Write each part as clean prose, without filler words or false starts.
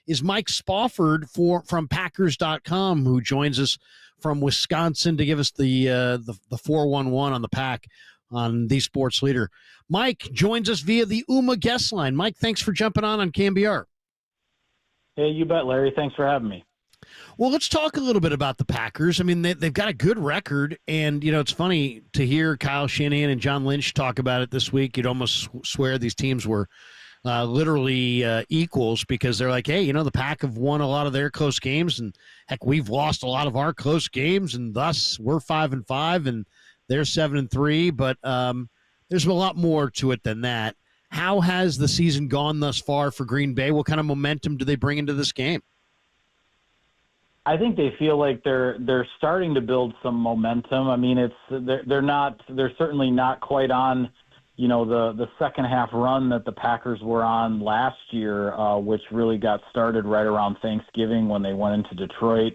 is Mike Spofford from Packers.com, who joins us from Wisconsin to give us the 411 on the Pack on the Sports Leader. Mike joins us via the UMA guest line. Mike, thanks for jumping on KMBR. Hey, you bet, Larry. Thanks for having me. Well, let's talk a little bit about the Packers. I mean, they've got a good record, and, it's funny to hear Kyle Shanahan and John Lynch talk about it this week. You'd almost swear these teams were literally equals, because they're like, hey, the Pack have won a lot of their close games, and, heck, we've lost a lot of our close games, and thus we're 5-5, and they're 7-3, but there's a lot more to it than that. How has the season gone thus far for Green Bay? What kind of momentum do they bring into this game? I think they feel like they're starting to build some momentum. I mean, they're certainly not quite on, the second half run that the Packers were on last year, which really got started right around Thanksgiving when they went into Detroit,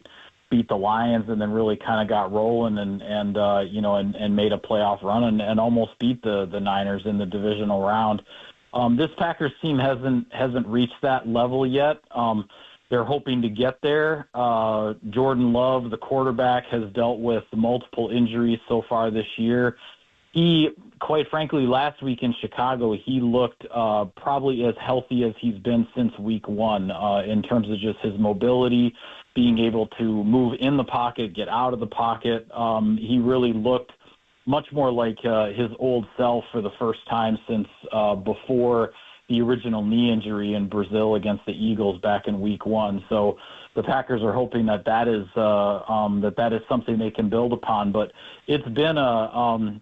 beat the Lions, and then really kind of got rolling and made a playoff run and almost beat the Niners in the divisional round. This Packers team hasn't reached that level yet. They're hoping to get there. Jordan Love, the quarterback, has dealt with multiple injuries so far this year. He, quite frankly, last week in Chicago, he looked probably as healthy as he's been since week one in terms of just his mobility, being able to move in the pocket, get out of the pocket. He really looked much more like his old self for the first time since before the original knee injury in Brazil against the Eagles back in week one. So the Packers are hoping that is something they can build upon. But it's been a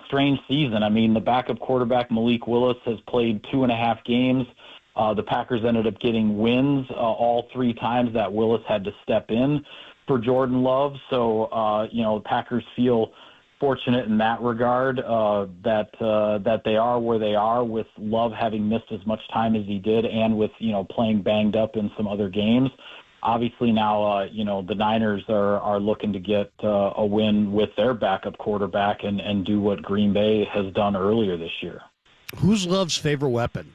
strange season. I mean, the backup quarterback Malik Willis has played 2.5 games. The Packers ended up getting wins all 3 times that Willis had to step in for Jordan Love. So the Packers feel fortunate in that regard that they are where they are, with Love having missed as much time as he did, and with playing banged up in some other games. Obviously now the Niners are looking to get a win with their backup quarterback and do what Green Bay has done earlier this year. Who's Love's favorite weapon?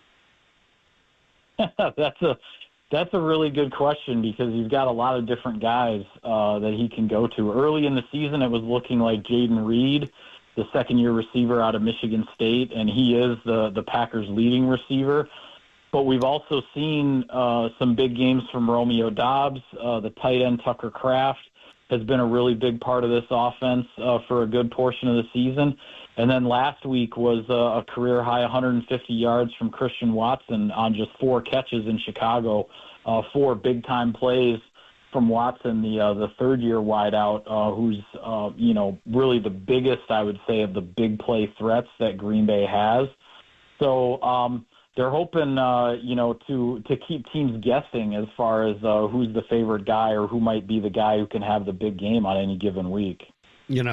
That's a really good question, because you've got a lot of different guys that he can go to. Early in the season, it was looking like Jaden Reed, the second-year receiver out of Michigan State, and he is the Packers' leading receiver. But we've also seen some big games from Romeo Doubs. The tight end Tucker Kraft has been a really big part of this offense for a good portion of the season. And then last week was a career-high 150 yards from Christian Watson on just 4 catches in Chicago, 4 big-time plays from Watson, the third-year wideout, who's really the biggest, I would say, of the big play threats that Green Bay has. So they're hoping to keep teams guessing as far as who's the favorite guy or who might be the guy who can have the big game on any given week.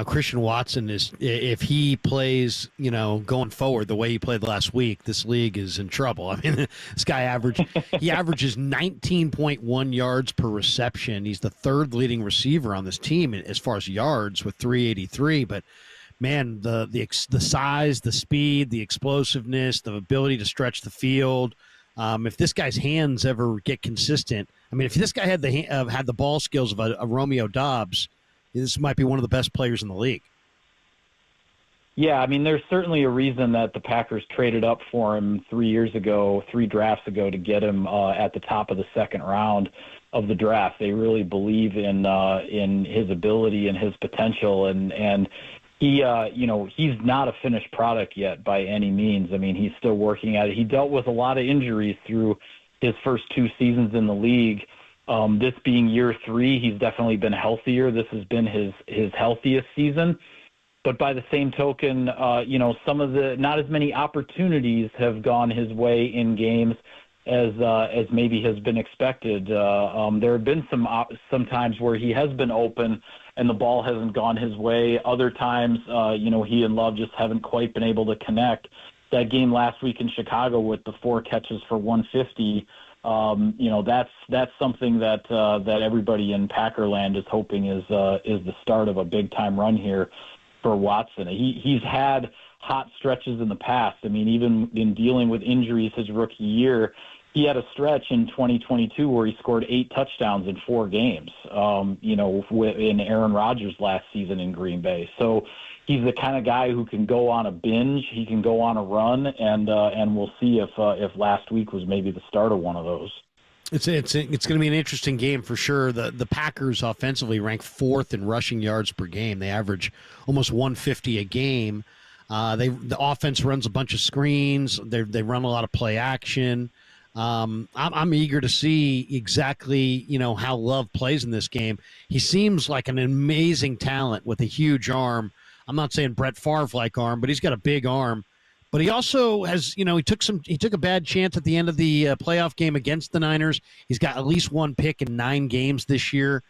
Christian Watson is, if he plays, going forward the way he played last week, this league is in trouble. I mean, this guy averages 19.1 yards per reception. He's the 3rd leading receiver on this team as far as yards with 383. But man, the size, the speed, the explosiveness, the ability to stretch the field. If this guy's hands ever get consistent, I mean, if this guy had the ball skills of a Romeo Doubs, this might be one of the best players in the league. Yeah, I mean, there's certainly a reason that the Packers traded up for him 3 drafts ago, to get him at the top of the second round of the draft. They really believe in his ability and his potential, and he, he's not a finished product yet by any means. I mean, he's still working at it. He dealt with a lot of injuries through his first 2 seasons in the league. This being year 3, he's definitely been healthier. This has been his healthiest season. But by the same token, some of not as many opportunities have gone his way in games as maybe has been expected. There have been some times where he has been open and the ball hasn't gone his way. Other times, he and Love just haven't quite been able to connect. That game last week in Chicago with the 4 catches for 150, that's something that everybody in Packerland is hoping is the start of a big time run here for Watson. He's had hot stretches in the past. I mean, even in dealing with injuries his rookie year, he had a stretch in 2022 where he scored 8 touchdowns in 4 games, in Aaron Rodgers' last season in Green Bay. So he's the kind of guy who can go on a binge. He can go on a run, and we'll see if last week was maybe the start of one of those. It's going to be an interesting game for sure. The Packers offensively rank 4th in rushing yards per game. They average almost 150 a game. The offense runs a bunch of screens. They run a lot of play action. I'm eager to see exactly, how Love plays in this game. He seems like an amazing talent with a huge arm. I'm not saying Brett Favre-like arm, but he's got a big arm. But he also has, he took a bad chance at the end of the playoff game against the Niners. He's got at least 1 pick in 9 games this year.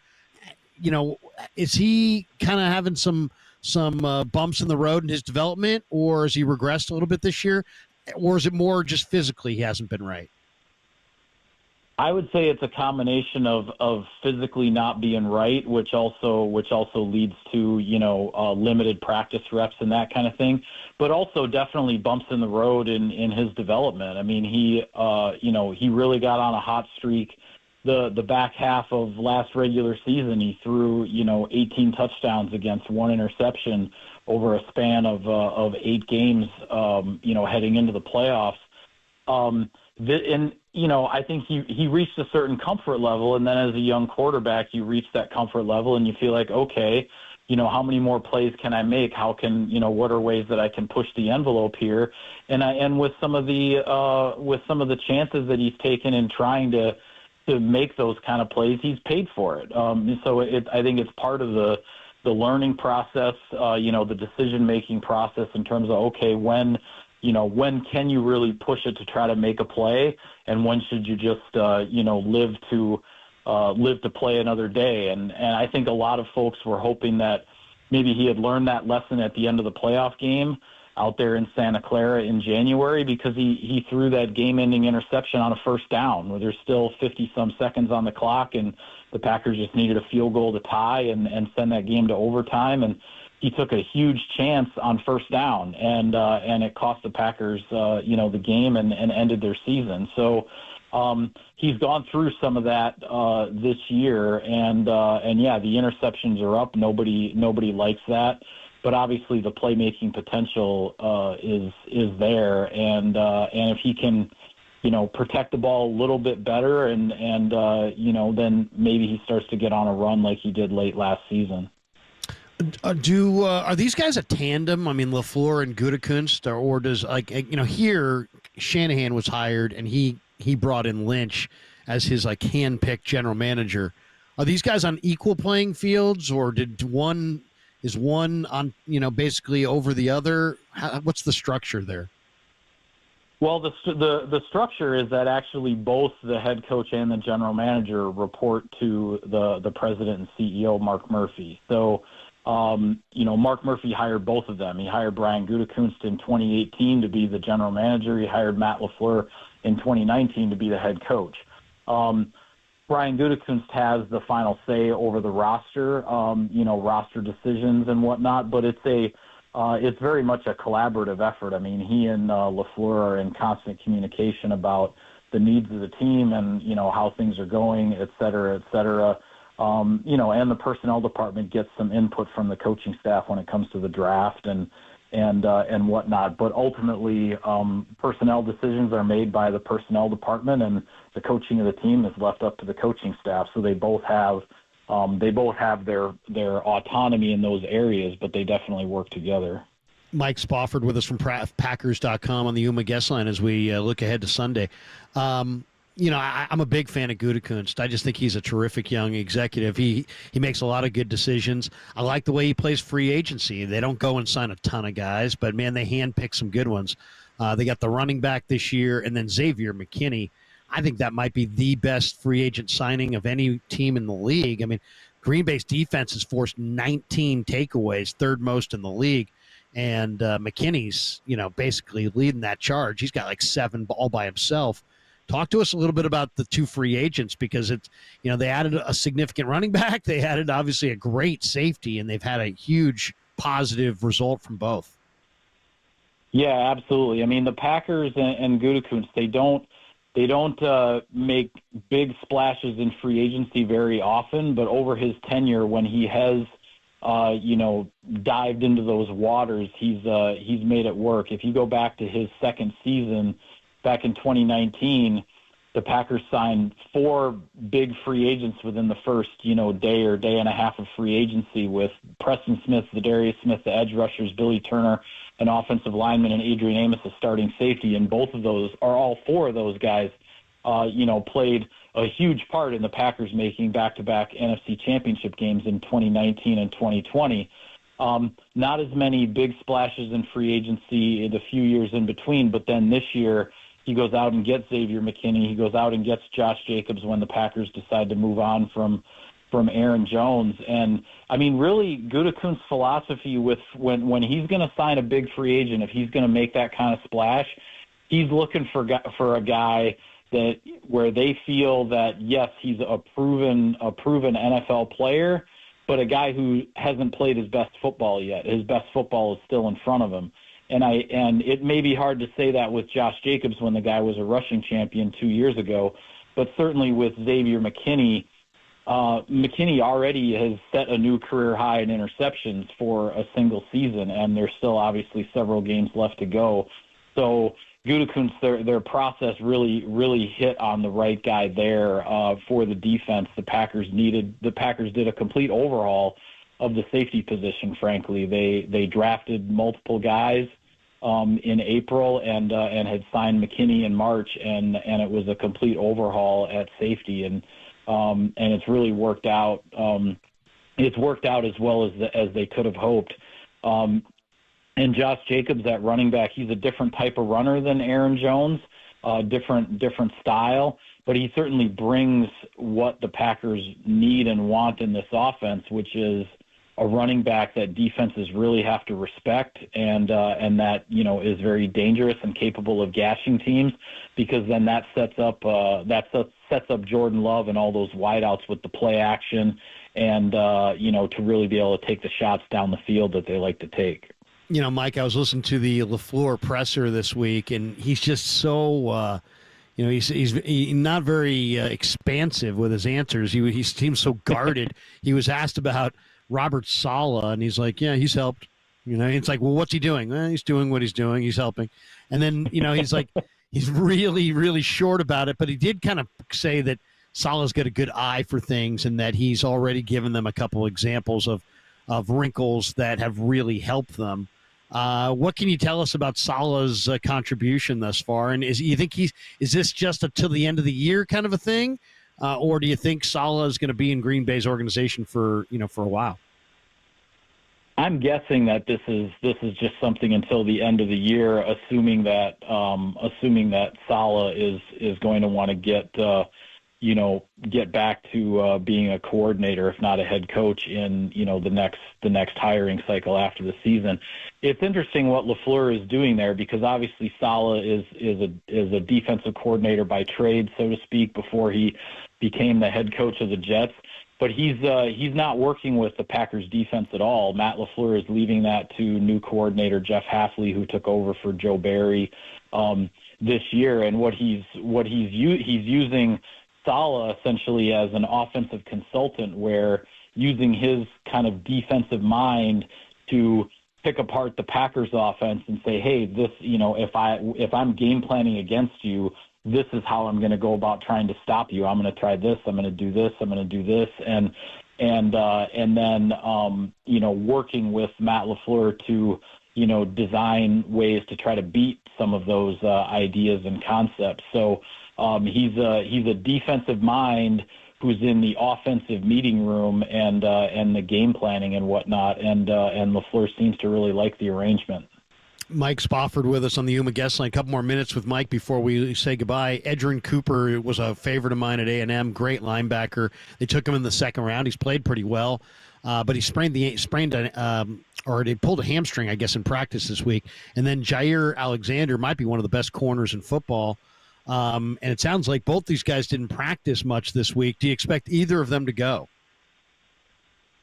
Is he kind of having some bumps in the road in his development, or has he regressed a little bit this year, or is it more just physically he hasn't been right? I would say it's a combination of physically not being right, which also leads to limited practice reps and that kind of thing, but also definitely bumps in the road in his development. I mean, he really got on a hot streak. The back half of last regular season, he threw 18 touchdowns against 1 interception over a span of 8 games. Heading into the playoffs. I think he reached a certain comfort level, and then as a young quarterback, you reach that comfort level, and you feel like, okay, how many more plays can I make? How can what are ways that I can push the envelope here? And with some of the chances that he's taken in trying to make those kind of plays, he's paid for it. So I think it's part of the learning process, the decision making process in terms of, okay, when can you really push it to try to make a play, and when should you just, live to play another day? And I think a lot of folks were hoping that maybe he had learned that lesson at the end of the playoff game out there in Santa Clara in January, because he threw that game-ending interception on a first down where there's still 50-some seconds on the clock, and the Packers just needed a field goal to tie and send that game to overtime. And he took a huge chance on first down, and it cost the Packers, the game and ended their season. So he's gone through some of that this year, and yeah, the interceptions are up. Nobody likes that, but obviously the playmaking potential is there, and if he can, protect the ball a little bit better, and then maybe he starts to get on a run like he did late last season. Are these guys a tandem? I mean, LaFleur and Gutekunst, or does here Shanahan was hired and he brought in Lynch as his hand-picked general manager. Are these guys on equal playing fields, or is one on basically over the other? What's the structure there? Well, the structure is that actually both the head coach and the general manager report to the president and CEO, Mark Murphy. So. Mark Murphy hired both of them. He hired Brian Gutekunst in 2018 to be the general manager. He hired Matt LaFleur in 2019 to be the head coach. Brian Gutekunst has the final say over the roster, roster decisions and whatnot, but it's very much a collaborative effort. I mean, he and LaFleur are in constant communication about the needs of the team and, how things are going, et cetera, et cetera. And the personnel department gets some input from the coaching staff when it comes to the draft and whatnot. But ultimately, personnel decisions are made by the personnel department, and the coaching of the team is left up to the coaching staff. So they both have their autonomy in those areas, but they definitely work together. Mike Spofford with us from Packers.com on the UMA guest line as we look ahead to Sunday. I'm a big fan of Gutekunst. I just think he's a terrific young executive. He makes a lot of good decisions. I like the way he plays free agency. They don't go and sign a ton of guys, but, man, they handpick some good ones. They got the running back this year, and then Xavier McKinney. I think that might be the best free agent signing of any team in the league. I mean, Green Bay's defense has forced 19 takeaways, third most in the league. And McKinney's, basically leading that charge. He's got 7 all by himself. Talk to us a little bit about the 2 free agents, because it's, they added a significant running back. They added obviously a great safety, and they've had a huge positive result from both. Yeah, absolutely. I mean, the Packers and Gutekunst, they don't They don't make big splashes in free agency very often, but over his tenure, when he has, dived into those waters, he's made it work. If you go back to his second season, back in 2019, the Packers signed 4 big free agents within the first, day or day and a half of free agency, with Preston Smith, Zadarius Smith, the edge rushers, Billy Turner, an offensive lineman, and Adrian Amos, a starting safety. And both of those, or all 4 of those guys, played a huge part in the Packers making back-to-back NFC championship games in 2019 and 2020. Not as many big splashes in free agency in the few years in between, but then this year, he goes out and gets Xavier McKinney. He goes out and gets Josh Jacobs when the Packers decide to move on from Aaron Jones. And, I mean, really, Gutekunst's philosophy with when he's going to sign a big free agent, if he's going to make that kind of splash, he's looking for a guy that where they feel that, yes, he's a proven NFL player, but a guy who hasn't played his best football yet. His best football is still in front of him. And it may be hard to say that with Josh Jacobs when the guy was a rushing champion 2 years ago, but certainly with Xavier McKinney, McKinney already has set a new career high in interceptions for a single season, and there's still obviously several games left to go. So Gutekunst, their process really hit on the right guy there for the defense. The Packers did a complete overhaul of the safety position. Frankly, they drafted multiple guys in April and had signed McKinney in March, and it was a complete overhaul at safety, and it's really worked out. It's worked out as well as they could have hoped. And Josh Jacobs at running back, he's a different type of runner than Aaron Jones, different style, but he certainly brings what the Packers need and want in this offense, which is a running back that defenses really have to respect, and that is very dangerous and capable of gashing teams, because then that sets up Jordan Love and all those wideouts with the play action, and to really be able to take the shots down the field that they like to take. Mike, I was listening to the LaFleur presser this week, and he's just so he's not very expansive with his answers. He seems so guarded. He was asked about Robert Saleh, and he's like, yeah, he's helped. It's like, well, what's he doing? He's doing what he's doing. He's helping. And then, he's like, he's really, really short about it. But he did kind of say that Saleh's got a good eye for things, and that he's already given them a couple examples of wrinkles that have really helped them. What can you tell us about Saleh's contribution thus far? And is this just till the end of the year kind of a thing? Or do you think Saleh is going to be in Green Bay's organization for a while? I'm guessing that this is just something until the end of the year, assuming that Saleh is going to want to get back to being a coordinator, if not a head coach, in the next hiring cycle after the season. It's interesting what LaFleur is doing there, because obviously Saleh is a defensive coordinator by trade, so to speak, before he became the head coach of the Jets. But he's not working with the Packers defense at all. Matt LaFleur is leaving that to new coordinator Jeff Hafley, who took over for Joe Barry this year. And he's using Saleh essentially as an offensive consultant, where using his kind of defensive mind to pick apart the Packers offense and say, hey, this, if I'm game planning against you, this is how I'm going to go about trying to stop you. I'm going to try this. I'm going to do this. I'm going to do this. And then, working with Matt LaFleur to, design ways to try to beat some of those ideas and concepts. So he's a defensive mind who's in the offensive meeting room and the game planning and whatnot. And LaFleur seems to really like the arrangement. Mike Spofford with us on the Yuma guest line. A couple more minutes with Mike before we say goodbye. Edgerrin Cooper was a favorite of mine at A&M. Great linebacker. They took him in the second round. He's played pretty well, but he they pulled a hamstring, I guess, in practice this week. And then Jair Alexander might be one of the best corners in football. And it sounds like both these guys didn't practice much this week. Do you expect either of them to go?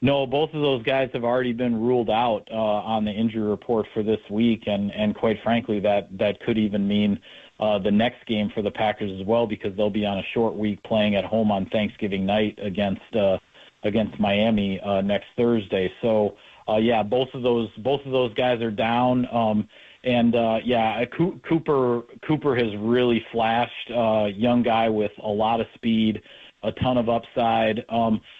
No, both of those guys have already been ruled out on the injury report for this week, and quite frankly, that could even mean the next game for the Packers as well, because they'll be on a short week playing at home on Thanksgiving night against Miami next Thursday. So both of those guys are down. Cooper has really flashed. Young guy with a lot of speed, a ton of upside.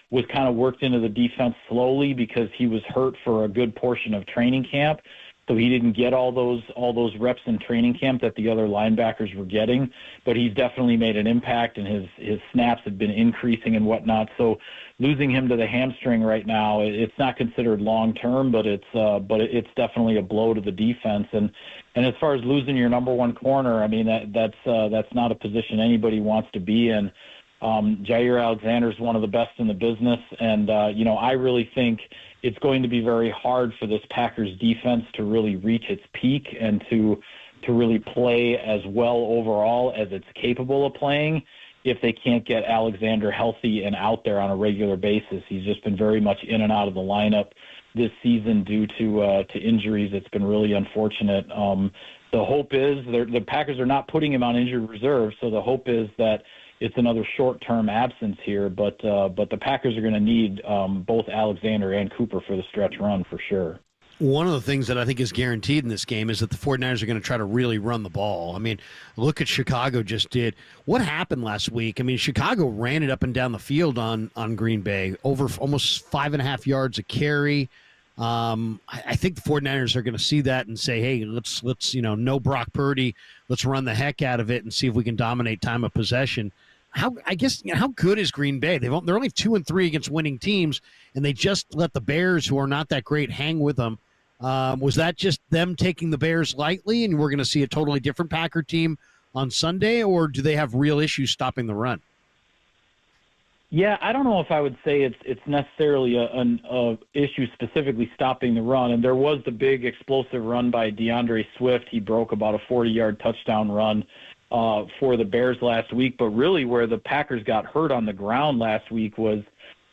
Was kind of worked into the defense slowly because he was hurt for a good portion of training camp. So he didn't get all those reps in training camp that the other linebackers were getting, but he's definitely made an impact, and his snaps have been increasing and whatnot. So losing him to the hamstring right now, it's not considered long term, but it's definitely a blow to the defense. And as far as losing your number one corner, I mean that's not a position anybody wants to be in. Jair Alexander is one of the best in the business, and I really think it's going to be very hard for this Packers defense to really reach its peak and to really play as well overall as it's capable of playing if they can't get Alexander healthy and out there on a regular basis. He's just been very much in and out of the lineup this season due to injuries. It's been really unfortunate. The hope is the Packers are not putting him on injured reserve, so the hope is that it's another short-term absence here, but the Packers are going to need both Alexander and Cooper for the stretch run for sure. One of the things that I think is guaranteed in this game is that the 49ers are going to try to really run the ball. I mean, look at Chicago just did. What happened last week? I mean, Chicago ran it up and down the field on Green Bay, over almost 5.5 yards a carry. I think the 49ers are going to see that and say, hey, let's no Brock Purdy. Let's run the heck out of it and see if we can dominate time of possession. How good is Green Bay? They're only 2-3 against winning teams, and they just let the Bears, who are not that great, hang with them. Was that just them taking the Bears lightly, and we're going to see a totally different Packer team on Sunday, or do they have real issues stopping the run? Yeah, I don't know if I would say it's necessarily a issue specifically stopping the run. And there was the big explosive run by DeAndre Swift. He broke about a 40-yard touchdown run for the Bears last week. But really where the Packers got hurt on the ground last week was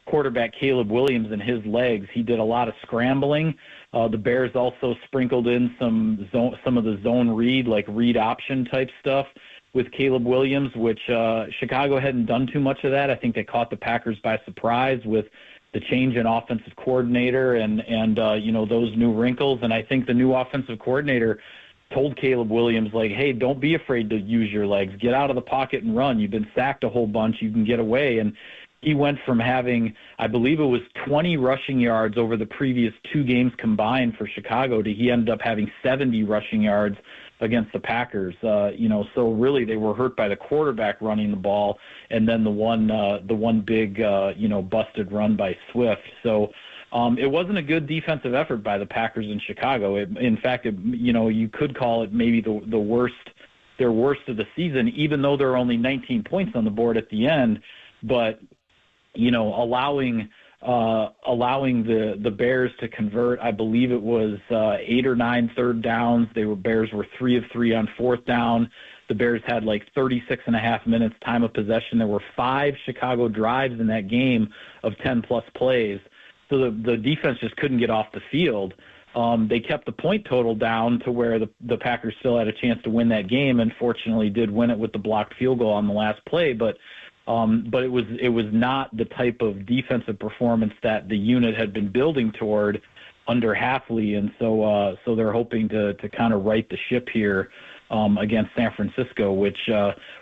quarterback Caleb Williams and his legs. He did a lot of scrambling. The Bears also sprinkled in some of the zone read, like read option type stuff with Caleb Williams, which Chicago hadn't done too much of that. I think they caught the Packers by surprise with the change in offensive coordinator and those new wrinkles. And I think the new offensive coordinator told Caleb Williams, like, hey, don't be afraid to use your legs. Get out of the pocket and run. You've been sacked a whole bunch. You can get away. And he went from having, I believe it was 20 rushing yards over the previous 2 games combined for Chicago to he ended up having 70 rushing yards against the Packers. So really they were hurt by the quarterback running the ball and then the one big, busted run by Swift. So it wasn't a good defensive effort by the Packers in Chicago. In fact, you could call it maybe the worst, their worst of the season, even though there are only 19 points on the board at the end. But, allowing the Bears to convert, I believe it was 8 or 9 third downs. Bears were 3 of 3 on fourth down. The Bears had like 36 and a half minutes time of possession. There were 5 Chicago drives in that game of 10-plus plays. So the defense just couldn't get off the field. They kept the point total down to where the Packers still had a chance to win that game, and fortunately did win it with the blocked field goal on the last play. But it was not the type of defensive performance that the unit had been building toward under Hafley, and so they're hoping to kind of right the ship here against San Francisco, which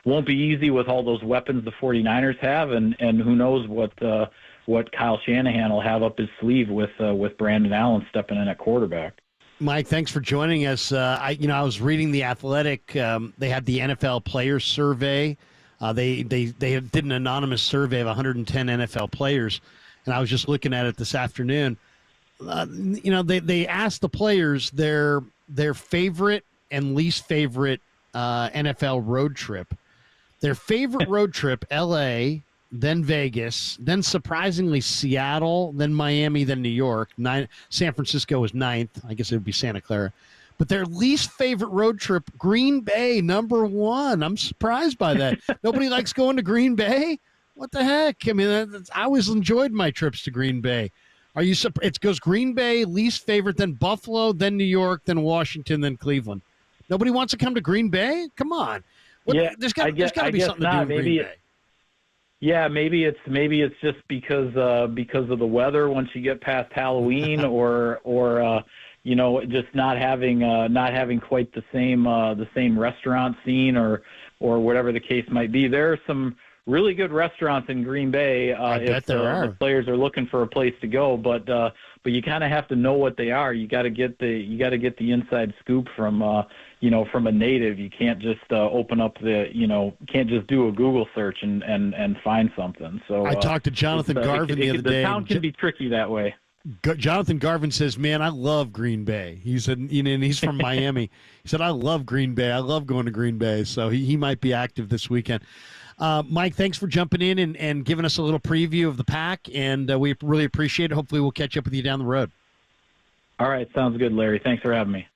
won't be easy with all those weapons the 49ers have, and who knows what Kyle Shanahan will have up his sleeve with Brandon Allen stepping in at quarterback. Mike, thanks for joining us. I was reading The Athletic. They had the NFL Players Survey. They did an anonymous survey of 110 NFL players, and I was just looking at it this afternoon. They asked the players their favorite and least favorite NFL road trip. Their favorite road trip, L.A., then Vegas, then surprisingly Seattle, then Miami, then New York. San Francisco was 9th. I guess it would be Santa Clara. But their least favorite road trip, Green Bay, number 1. I'm surprised by that. Nobody likes going to Green Bay? What the heck? I mean, I always enjoyed my trips to Green Bay. Are you? It goes Green Bay, least favorite, then Buffalo, then New York, then Washington, then Cleveland. Nobody wants to come to Green Bay? Come on. Yeah, there's got to be something to do in Green Bay. Yeah, maybe it's just because of the weather once you get past Halloween, or just not having quite the same restaurant scene, or whatever the case might be. There are some really good restaurants in Green Bay if the players are looking for a place to go, but you kind of have to know what they are. You got to get the inside scoop from from a native. You can't just open up can't just do a Google search and find something. So I talked to Jonathan Garvin the other day. The town can be tricky that way. Jonathan Garvin says, "Man, I love Green Bay." He said, and he's from Miami. He said, "I love Green Bay. I love going to Green Bay." So he might be active this weekend. Mike, thanks for jumping in and giving us a little preview of the Pack, and we really appreciate it. Hopefully we'll catch up with you down the road. All right, sounds good, Larry. Thanks for having me.